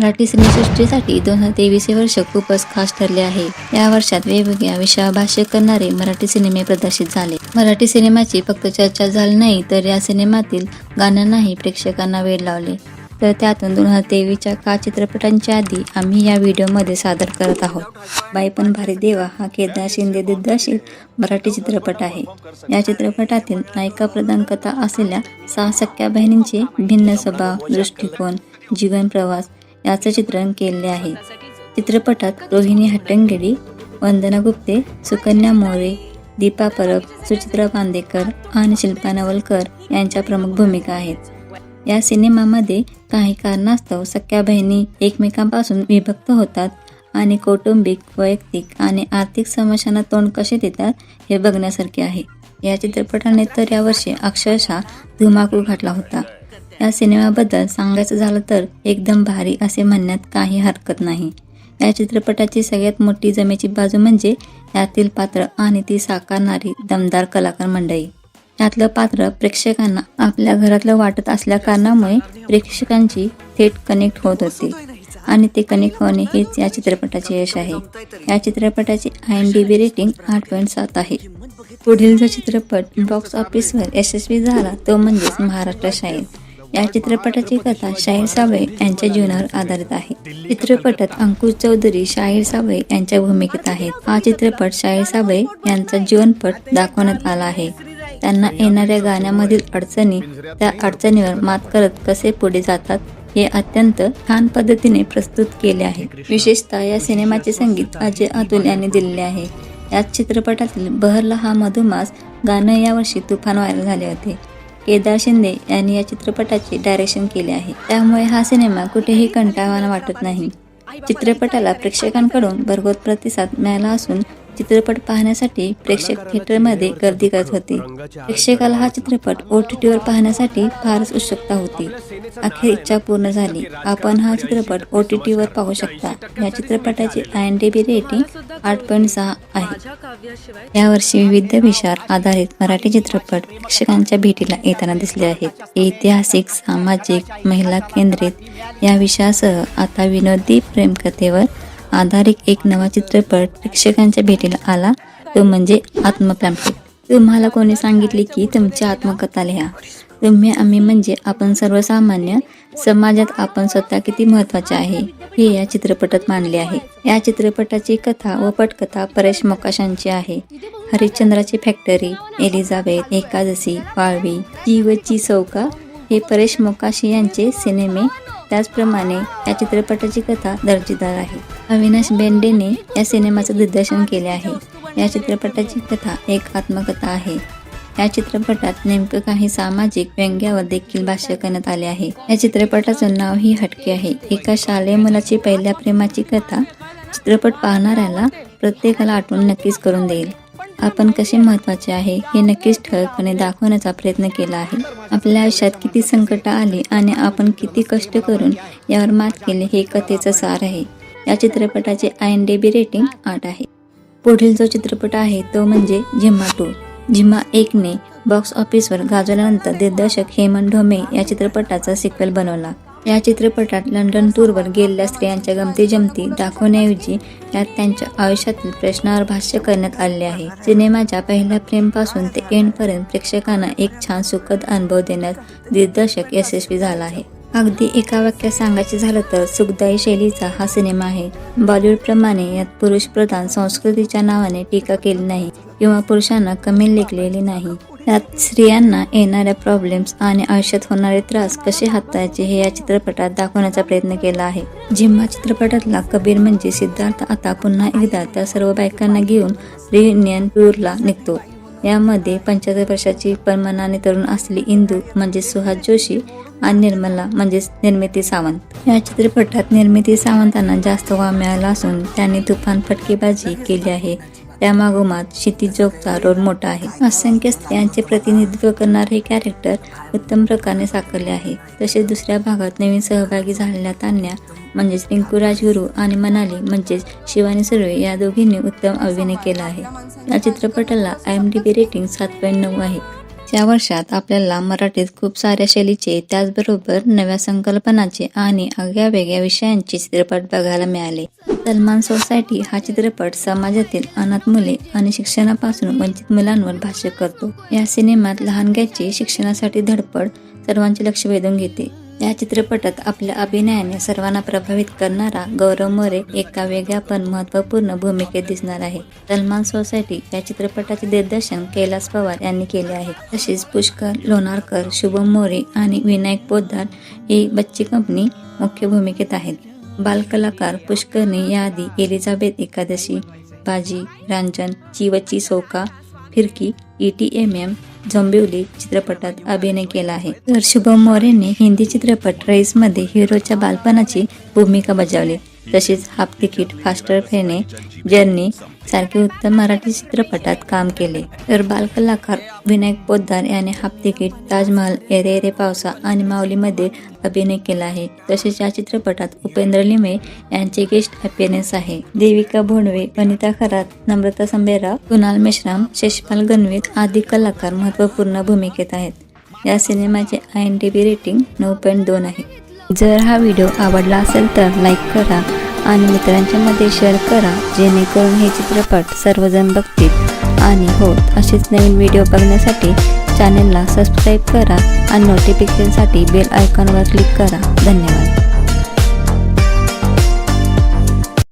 मराठी सिनेसृष्टीसाठी 2023 हे वर्ष खूपच खास ठरले आहे। या वर्षात वेगवेगळ्या विषयावर भाष्य करणारे मराठी सिनेमे प्रदर्शित झाले। मराठी सिनेमाची फक्त चर्चा झाली नाही तर या सिनेमातील गाण्यांनाही प्रेक्षकांना वेड लावले। तर त्यातून 2023च्या का चित्रपटांच्या आधी आम्ही या व्हिडिओमध्ये सादर करत आहोत। बाई पण भारी देवा हा केदार शिंदे दिग्दर्शित मराठी चित्रपट आहे। या चित्रपटातील नायिका प्रधान कथा असलेल्या 6 सख्या बहिणींचे भिन्न स्वभाव, दृष्टिकोन, जीवन प्रवास याचं चित्रण केले आहे। चित्रपटात रोहिणी हट्टंगडी, वंदना गुप्ते, सुकन्या मोरे, दीपा परब, सुचित्रा बांदेकर आणि शिल्पा नवलकर यांच्या प्रमुख भूमिका आहेत। या सिनेमामध्ये काही कारणास्तव सख्या बहिणी एकमेकांपासून विभक्त होतात आणि कौटुंबिक, वैयक्तिक आणि आर्थिक समस्यांना तोंड कसे देतात हे बघण्यासारखे आहे। या चित्रपटाने तर यावर्षी अक्षरशः धुमाकूळ घातला होता। या सिनेमाबद्दल सांगायचं झालं तर एकदम भारी असे म्हणण्यात काही हरकत नाही। या चित्रपटाची सगळ्यात मोठी जमेची बाजू म्हणजे यातील पात्र आणि ती साकारणारी दमदार कलाकार मंडळी। यातलं पात्र प्रेक्षकांना आपल्या घरातलं वाटत असल्या कारणामुळे प्रेक्षकांची थेट कनेक्ट होत होते आणि ते कनेक्ट होणे हेच या चित्रपटाचे यश आहे। या चित्रपटाची IMDb रेटिंग 8.7 आहे। पुढील जो चित्रपट बॉक्स ऑफिसवर यशस्वी झाला तो म्हणजेच महाराष्ट्र शाहीर। या चित्रपटाची कथा शाहीर साबळे यांच्या जीवनावर आधारित आहे। चित्रपटात अंकुश चौधरी शाहीर साबळे यांच्या भूमिकेत आहेत। हा चित्रपट शाहीर साबळे यांचा जीवनपट दाखवण्यात आला आहे। त्यांना येणाऱ्या गाण्यामधील अडचणी, त्या अडचणीवर मात करत कसे पुढे जातात हे अत्यंत छान पद्धतीने प्रस्तुत केले आहे। विशेषतः या सिनेमाचे संगीत अजय अतुल यांनी दिलेले आहे। याच चित्रपटातील बहरला हा मधुमास गाणं यावर्षी तुफान व्हायरल झाले होते। केदार शिंदे यांनी या चित्रपटाचे डायरेक्शन केले आहे, त्यामुळे हा सिनेमा कुठेही कंटाळवाणा वाटत नाही। चित्रपटाला प्रेक्षकांकडून भरघोस प्रतिसाद मिळाला असून चित्रपट पाहण्यासाठी प्रेक्षक थिएटरमध्ये गर्दी करत होते। प्रेक्षकाला हा चित्रपट OTTवर पाहण्यासाठी फारच उत्सुकता होती। अखेर इच्छा पूर्ण झाली। आपण हा चित्रपट OTTवर पाहू शकता। या चित्रपटाची IMDb रेटिंग 8.6 आहे। यावर्षी विविध विषयावर आधारित मराठी चित्रपट प्रेक्षकांच्या भेटीला येताना दिसले आहेत। ऐतिहासिक, सामाजिक, महिला केंद्रित या विषयासह आता विनोदी प्रेमकथेवर आधारित एक नवा चित्रपट प्रेक्षकांच्या भेटीला आला तो म्हणजे आत्मपॅम्पलेट। तुम्हाला कोणी सांगितले की तुमची आत्मकथा लिहा? तुम्ही, आम्ही म्हणजे आपण सर्वसामान्य समाजात आपण स्वतः किती महत्त्वाचे आहे हे या चित्रपटात मांडले आहे। या चित्रपटाची कथा व पटकथा परेश मोकाशांची आहे। हरिश्चंद्राची फॅक्टरी, एलिझाबेथ, एकादशी, वाळवी, जीवची चौका हे परेश मोकाशी यांचे सिनेमे। त्याचप्रमाणे या चित्रपटाची कथा दर्जेदार आहे। अविनाश बेंडेने या सिनेमाचं दिग्दर्शन केले आहे। या चित्रपटाची कथा एक आत्मकथा आहे। या चित्रपटात नेमकं काही सामाजिक व्यंग्यावर देखील भाष्य करण्यात आले आहे। या चित्रपटाचं नावही हटके आहे। एका शालेय मुलाची पहिल्या प्रेमाची कथा चित्रपट पाहणाऱ्याला प्रत्येकाला आठवण नक्कीच करून देईल। आपण कसे महत्त्वाचे आहे हे नक्कीच ठळकपणे दाखवण्याचा प्रयत्न केला आहे। आपल्या आयुष्यात किती संकट आली आणि आपण किती कष्ट करून यावर मात केले हे कथेचं सार आहे। या चित्रपटाचे IMDb रेटिंग 8 आहे। पुढील जो चित्रपट आहे तो म्हणजे झिम्मा 2। झिम्मा 1 ने बॉक्स ऑफिसवर गाजवल्यानंतर दिग्दर्शक हेमंत ढोमे या चित्रपटाचा सिक्वेल बनवला। या चित्रपटात लंडन टूरवर गेलेल्या स्त्रियांच्या गमती जमती दाखवण्याऐवजी यात त्यांच्या आयुष्यातील प्रश्नावर भाष्य करण्यात आले आहे। सिनेमाच्या पहिल्या प्रेमपासून ते एंडपर्यंत प्रेक्षकांना एक छान सुखद अनुभव देण्यात दिग्दर्शक यशस्वी झाला आहे। अगदी एका वाक्यात सांगायचे झालं तर सुखदायी शैलीचा हा सिनेमा आहे। बॉलिवूडप्रमाणे यात पुरुष प्रधान संस्कृतीच्या नावाने टीका केली नाही किंवा पुरुषांना कमी लेखलेली नाही। यात स्त्रियांना येणाऱ्या प्रॉब्लेम्स आणि आयुष्यात होणारे त्रास कसे हाताळायचे हे या चित्रपटात दाखवण्याचा प्रयत्न केला आहे। झिम्मा चित्रपटातला कबीर म्हणजे सिद्धार्थ आता पुन्हा एकदा त्या सर्व बायकांना घेऊन रियुनियन टूरला निघतो। यामध्ये 75 वर्षाची पण मनाने तरुण असलेली इंदू म्हणजे सुहास जोशी आणि निर्मला म्हणजे निर्मिती सावंत। या चित्रपटात निर्मिती सावंतांना जास्त वाव मिळाला असून त्यांनी तुफान फटकेबाजी केली आहे। त्यामागोमात क्षितिज जोगचा रोल मोठा आहे। असंख्य स्त्रियांचे प्रतिनिधित्व करणारे हे कॅरेक्टर उत्तम प्रकारे साकारले आहे। तसेच दुसऱ्या भागात नवीन सहभागी झालेल्या तान्या म्हणजेच रिंकू राजगुरू आणि मनाली म्हणजेच शिवानी सुर्वे या दोघींनी उत्तम अभिनय केला आहे। या चित्रपटाला IMDb रेटिंग 7.9 आहे। या वर्षात आपल्याला मराठीत खूप साऱ्या शैलीचे त्याचबरोबर नव्या संकल्पनाचे आणि आगळ्या विषयांचे चित्रपट बघायला मिळाले. सलमान सोसायटी हा चित्रपट समाजातील अनाथ मुले आणि शिक्षणापासून वंचित मुलांवर भाष्य करतो. या सिनेमात लहानग्याची शिक्षणासाठी धडपड सर्वांचे लक्ष वेधून घेते. या चित्रपटात आपल्या अभिनयाने सर्वांना प्रभावित करणारा गौरव मोरे एका वेगळ्या पण महत्त्वपूर्ण भूमिकेत दिसणार आहे. सलमान सोसायटी या चित्रपटाचे दिग्दर्शन कैलास पवार यांनी केले आहे. तसेच पुष्कर लोणारकर, शुभम मोरे आणि विनायक पोद्दार ही बच्ची कंपनी मुख्य भूमिकेत आहेत. बालकलाकार पुष्करने याआधी एलिझाबेथ एकादशी, बाजी, रांजन, चिवची सौका, फिरकी, ETMM, झोंबिवली चित्रपटात अभिनय केला आहे. तर शुभम मोरेने हिंदी चित्रपट रईसमध्ये हिरोच्या बालपणाची भूमिका बजावली. तसेच half ticket, faster Fene, journey सारखे उत्तम मराठी चित्रपटात काम केले. तर बालकलाकार विनायक पोद्दार याने half ticket, Taj Mahal, array array पावसा आणि माऊलीमध्ये अभिनय केला आहे. तसेच या चित्रपटात उपेंद्र लिमे यांचे गेस्ट अपीयरन्स आहे. देविका भोंडवे, वनिता खरात, नम्रता संबेराव, कुणाल मेश्राम, शशिपाल गणवीर आदी कलाकार महत्त्वपूर्ण भूमिकेत आहेत. या सिनेमाचे IMDb रेटिंग 9.2 आहे. जर हा व्हिडिओ आवडला असेल तर लाईक करा आणि मित्रांच्या मध्ये शेअर करा, जेणेकरून हे चित्रपट सर्वजण बघतील. आणि हो, असेच नवीन व्हिडिओ बघण्यासाठी चॅनलला सबस्क्राईब करा आणि नोटिफिकेशनसाठी बेल आयकॉनवर क्लिक करा. धन्यवाद.